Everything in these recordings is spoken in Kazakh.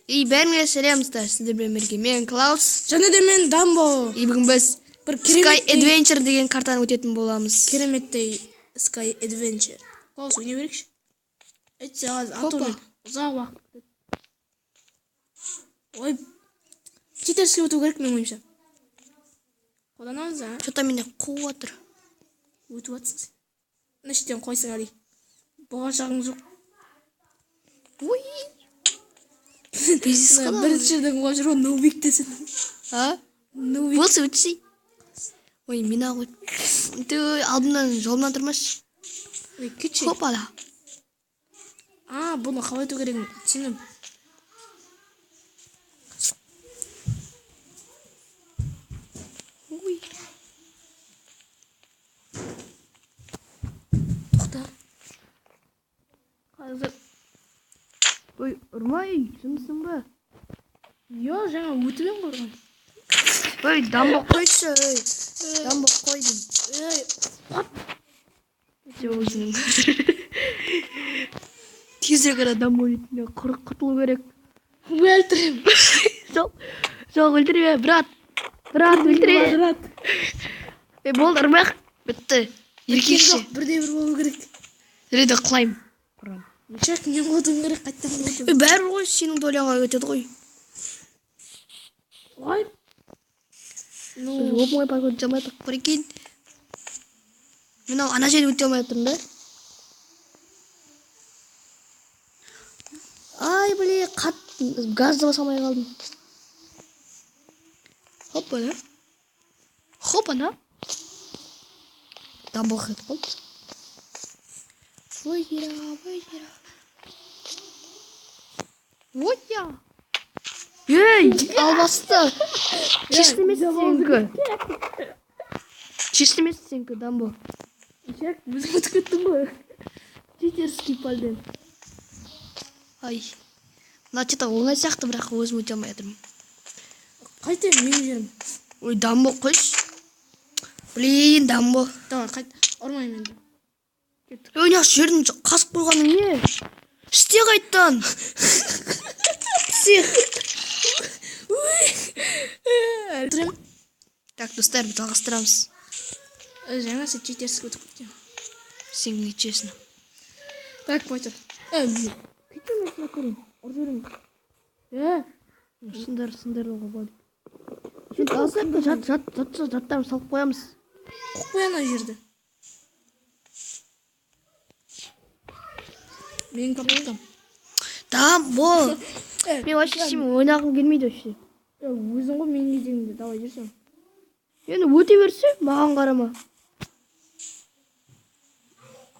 бәріңе сәлемдер, сіздермен бірге мен Клаус және де мен Дамбо. Бүгін біз Бір Sky Adventure деген картаны өтетін боламыз. Кереметтей Sky Adventure. Клаус ойнай берейікші. Әйтсе атумен ұзақ уақыт. Ой, читерске өту керек мен ойымша. Қолданамыз, а? Что-то мені қуып отыр. Өтіп атсың сен. Іштен қойсың әлей. Болашағың жоқ. Ой. Бизнес қала. Бірінші жерден қуып жүр, ноубик десін. А? Ноубик. Болсы өтсей. Ой, мен ақ өт. Алдымнан жолымнан тұрмашы. Ой, кетші. Хопала. Бұны қалай өту керегін сенім. Ой. Тоқта. Қазір. Ой, ұрмай, жұмысың ба? Жаңа өтімен қорған. Ой, Дамбо қойшы, ой. Дамбо қойдым. Өзінің. Тезірек ара Дамбо етіне құтылу керек. Өлтірем. Жоқ, өлтірме, брат. Брат, өлтірме. Болды, ұрмақ. Бітті. Еркекші. Бірде-бір болу керек. Реді қылайым. Чек, мен қотым керек, қайттан қотым. Бәрі ғой, сенің доляңа өтеді ғой. Ой. Оп-оңай парк өте алмай тұрып қор екен. Мен ана жерде өте алмай тұрмын да. Ай, біле, газды басамай қалдым. Хоппана. Хоппана. Дамбо қет қолды. Ой, жира. Ой-я. Ей, албасты. Чештемесі сенкі. Чештемесі сенкі, Дамбо. Чек, біз өтіп кеттің ғой. Читерский пальден. Ай. Мына чета оңай сияқты, бірақ өзім өте алмай жатырмын. Қайтем, мен жерім. Ой, Дамбо қойш. Блин, Дамбо. Давай, қайт. Ұрмай менді. Ой, не жердің қасып қойғаның не? Іште қайттан. Псих. Өлтірем. Так, достар, жалғастырамыз. Жаңа сен читерске өтіп кеттің. Сен нечесін. Так, пойты. Кеттің өтіне көрін. Ұржырым. Сындар оға болды. Жаттарым салып қоямыз. Құқ қояна жерді. Мен капықтам. Дамбо. Мен вообще сен ойнағым келмейді вообще. Өзің ғой мен кезеңімде, давай жүрсем. Енді өте берсе, маған қарама.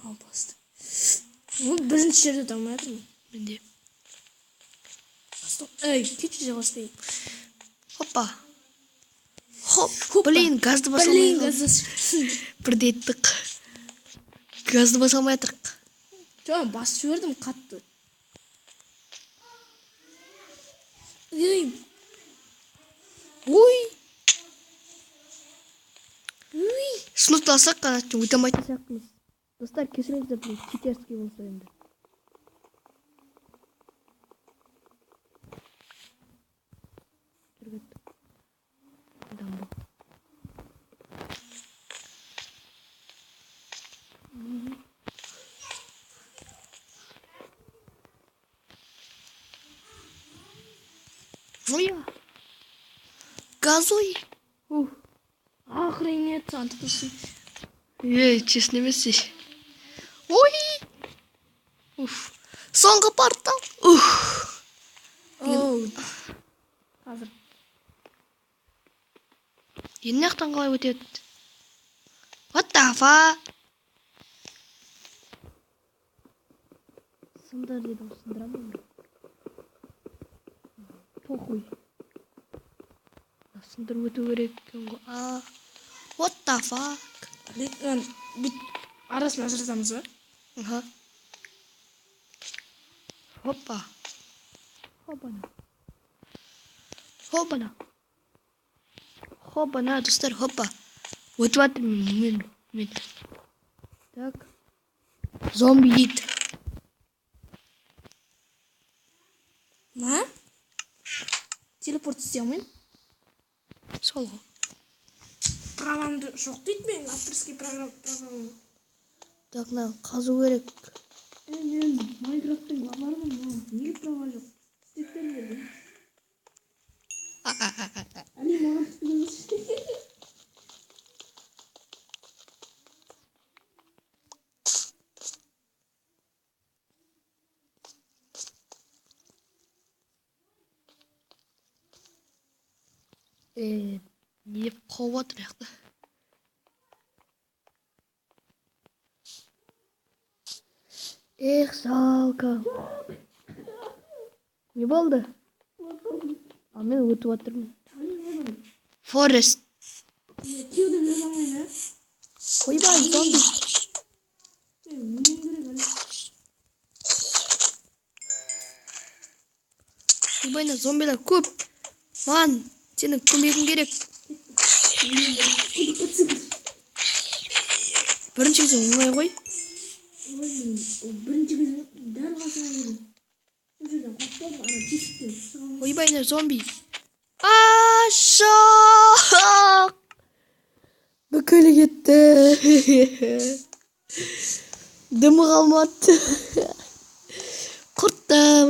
Ал басты. Бірінші жерде дамай атырмын. Менде. Кетші жалғаспай. Хоппа. Хоп. Блин, газды басалмай қалдым. Бірде еттік. Газды басалмай атырық. Жоға, басып жібердім қатты. Ой. Сынықтасақ қанаттың өте алмайтын сияқтымыз. Достар, кесіріңіздер біле, читерский болса енді. Дамбо. Оя. Газой. Охренеть, антықпысың. Честно емес. Ой. Соңғы портал. Қазір. Енді ақтан қалай өтеді? What the fuck? Сындар дедім, сындырамын. Похуй. Сындыр өту керек. What the fuck? Бүт арасын ажыратамыз ба? Аха. Хоппа. Хоппана, достар, хоппа. Өтіп жатырмын мен. Так. Зомби дейді. Ма? телепорт істей алмаймын. Сол ғой. Правамды жоқ дейді менің авторский программа. Так, мына қазу керек. Мен Майнкрафттың главарымын, неге права жоқ? Істеп бермеді. Али маған түспеңіз. Не деп қауып отыр яқты. Жалко. Не болды? Мен өтіп отырмын. Форест. Ойбай, зомби. Ойбайна, зомбилар көп. Маған сенің көмегің керек. Бірінші кезде оңай ғой. Ойбайна, зомби. Шок! Бүкілі кетті. Дымы қалмады. Құрттым.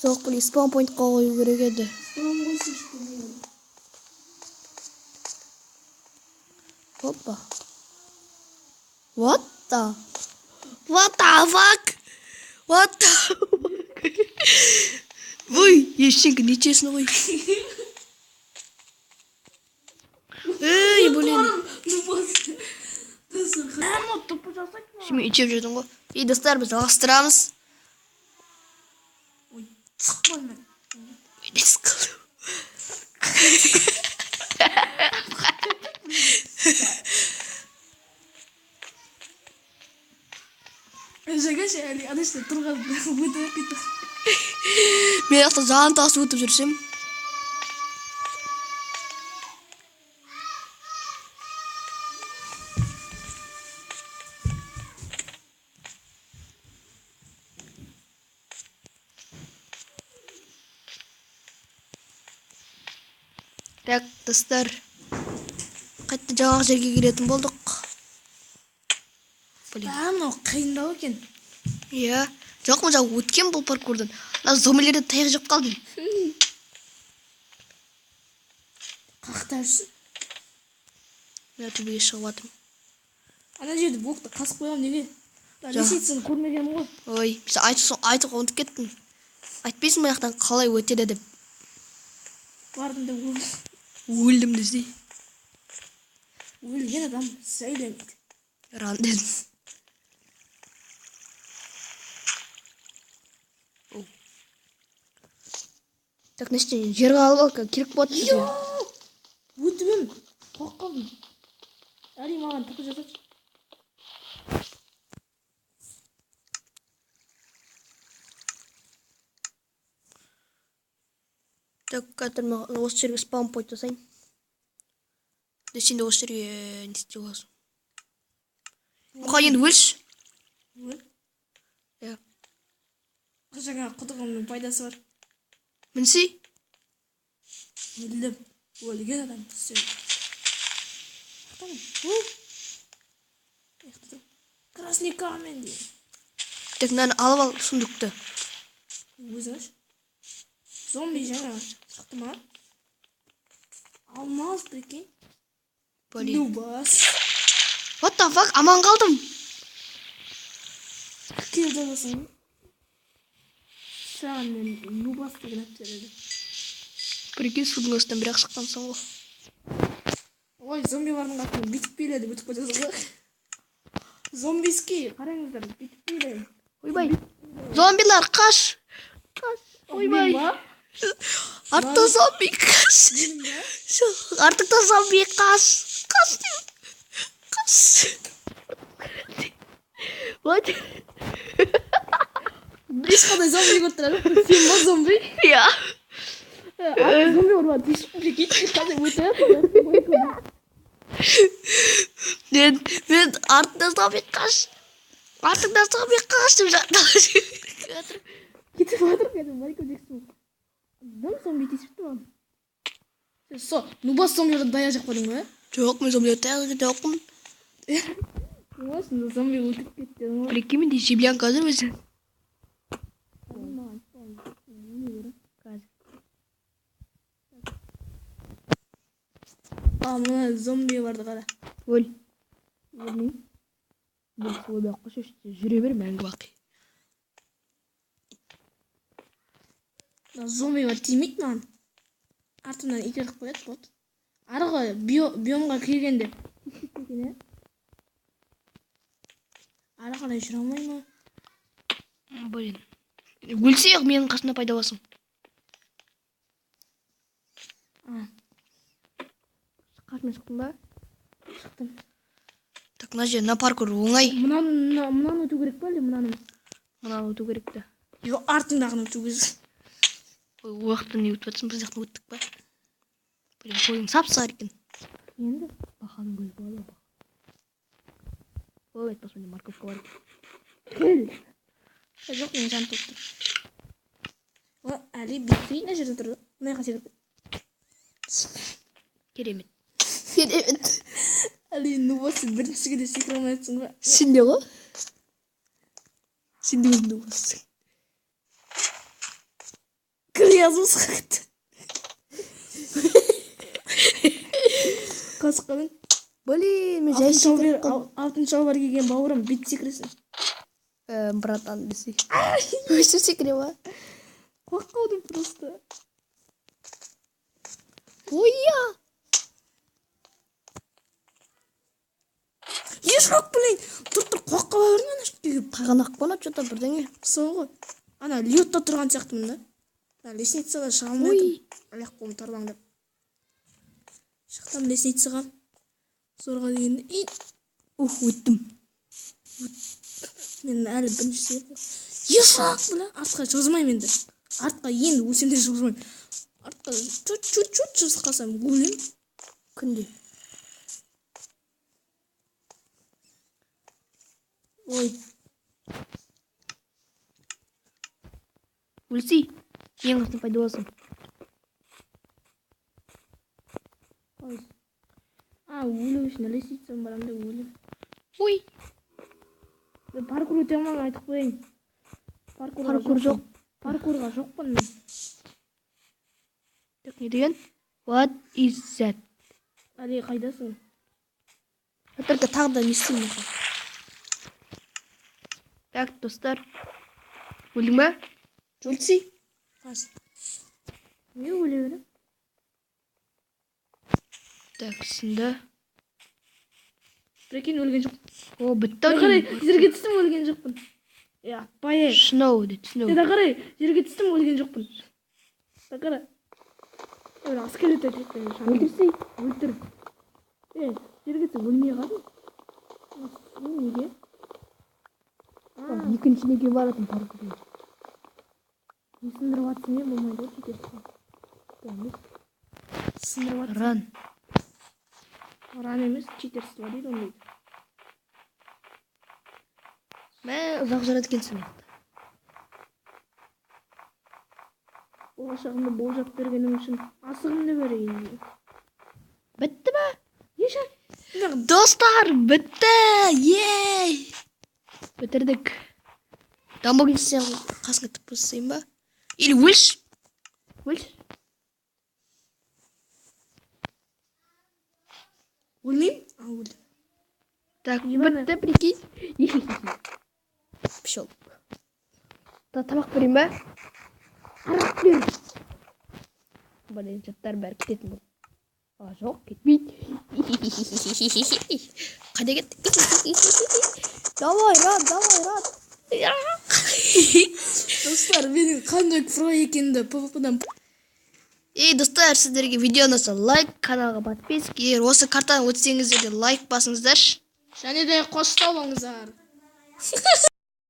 Жоқ, бұл спаун поинтқа қою керек еді. Опа. What the fuck? Ой, ештеңке нечесін ғой. Блин. Şimdi içip жүрдің ғой. Достар, біз алыстырамыз. Ой, sıkmayın. Ne sıkıldı? Жага ше, адашта тұрған өтіп кетті. Мен жақта жан тасып өтіп жүрсем. Так, достар. Қайтты жаңағы жерге келетін болдық. Мынау қиындау екен. Иә. Жоқ, мен жаңа өткен бұл паркурдан. Мына зомбилерде таяқ жеп қалдым. Қақта жүрсің? Мен төбеге шығып жатырмын. Ана жерде блокты қасып қоямын неге? Лисицаны көрмегенмін ғой. Ой, біз айтып ұмытып кеттім. Айтпайсың ба жақтан қалай өтеді деп. Бардым да өлдім десей. Өлген адам сөйлемейді. Ран дедім. Так, неште жерге алып ал, керек болады бізге. Өтіп ем. Қорқып қалдым. Әли маған тықы жасашы. Так, қазір мен осы жерге спаун пойнт жасайын. Сен де осы жерге не істеп аласың. Мұқа енді өлші. Өл? Иә. Жаңа құдығымның пайдасы бар. Мінсей? Өлдім. Өлген адам сөйледі. Красный камень деймін. Так, мынаны алып ал сундукты. Өзі аш. Зомби жаңа шықты ма? Алмаз, прикинь. Любас. What the fuck? Аман қалдым. Келді болсын. Саған мен Любас деген ат береді. Прикинь, судың астынан бірақ шыққансың ғой. Ой, зомбилардың атын битіп биледі, өтіп кетесің ғой. Зомбиский, қараңыздар, битіп биледі. Ойбай. Зомбилар қаш. Қаш. Ойбай. Артта зомби қаш. Артта зомби қаш. Қаш. Қаш. Вот. Ешқандай зомби көріп тұрады. Сен ба зомби? Иә. Зомби ұрма, прикинь, ешқандай өтіп. Мен артында зомби қаш. Артында зомби қаш деп жатыр. Кетіп жатыр кәдімгі Майкл Джексон. Адам зомби тиісіпті маған. Сен нубас зомбилерді дая жақпадың ба? Жоқ, мен зомби таяқ жоқпын. Осында зомби өлтіріп кетті. Прикинь, менде жеблян қазір өзі. Мына зомби барды қара. Өл. Бұл суды қошеште жүре бер мәңгі бақи. Зомби бар тимейді маған. Артымнан итеріп қояды болды. Арғы биомға келгенде. Ары қарай жүре алмай ма? Блин. Өлсек менің қасына пайда боласың. Қасына шықтың ба? Шықтым. Так, мына жер на паркур оңай. Мынаны өту керек па әлде мынаны? Мынаны өту керек та. Жоқ, артыңдағыны өту керек. Ой, уақытты не өтіп жатырсың, біз жақтан өттік па? Блин, қойың сап-сары екен. Енді? Бақаның көзі болады ба? Ой, айтпас менде морковка бар. Кел. Жоқ, мен жан топ тұр. Әлі бітпей мына жерде тұрды. Мына жаққа секіріп. Керемет. Керемет. Әлі нубасы біріншіге де секіре алмайсың ба? Сен де ғой? Сен де өзің нубасың. Кір жазып сақытты. Қасық қалың. Блин, мен жай секіріп қалдым. Алтын шалбар киген бауырым бет секіресің. Братан десе. Өйстіп секіре ба? Қуақ қалдым просто. Ойя! Ешқақ, блин. Тұр, қуаққа бауырын ана шықпеге. Қағанақ қонат что-то бірдеңе. Сол ғой. Ана льотта тұрған сияқтымын да. Лесницаға шыға алмайдым. Аяқ қолым тарлаңдап. Шықтым лесницаға. Зорға дегенде. Өттім. Мен әлі бірінші себеп. Ешқақ, бля. Артқа жазмайм енді. Артқа енді өлсем де жазмайм. Артқа чуть-чуть жазып қалсам өлем. Күнде. Ой. Өлсей. Ең қасына пайда боласың. Өлу үшін лестницам барамда өлем. Ой. Паркур өте алмай айтып қояйын. Паркур жоқ. Паркурға жоқпын мен. Так, не деген? What is that? Әлі қайдасың? Только тағы да не істеймін. Так, достар. Өлдің ба? Өлсей. Не өле берем? Так, сында. Прикинь, өлген жоқ. О, бітті. Қарай, жерге түстім, өлген жоқпын. Апай. Snow дейді, snow. Қарай, жерге түстім, өлген жоқпын. Қарай. Скелет әдетті. Өлтірсей. Өлтір. Жерге түстім, өлмей қалдым. Неге? Екінші неге баратын паркурда. Не сындырып атсың мен болмайды ғой кетесің. Сындырып атсың. Ран. Ран емес, читерство дейді ондайды. Мә, ұзақ жарады екенсің. Болашағымды болжап бергенім үшін асығымды берейін. Бітті ба? Еші? Достар, бітті! Ей! Бітірдік. Дамбогын сен қасыңа тіп бассайын ба? Или өлш? Өлш? Өлмейм? Өлдім. Так, бітті, прикинь. Пішол. Тамақ берейін ба? Арақ бер. Блин, жаттар бәрі кететін бұл. Жоқ, кетмейді. Қайда кеттік? Давай, Рад. Достар, менің қандай про екенді PvP-дан. Достар, сіздерге видео ұнаса лайк, каналға подписка. Егер осы картаны өтсеңіздер де лайк басыңыздаршы. Және де қоштау болыңыздар.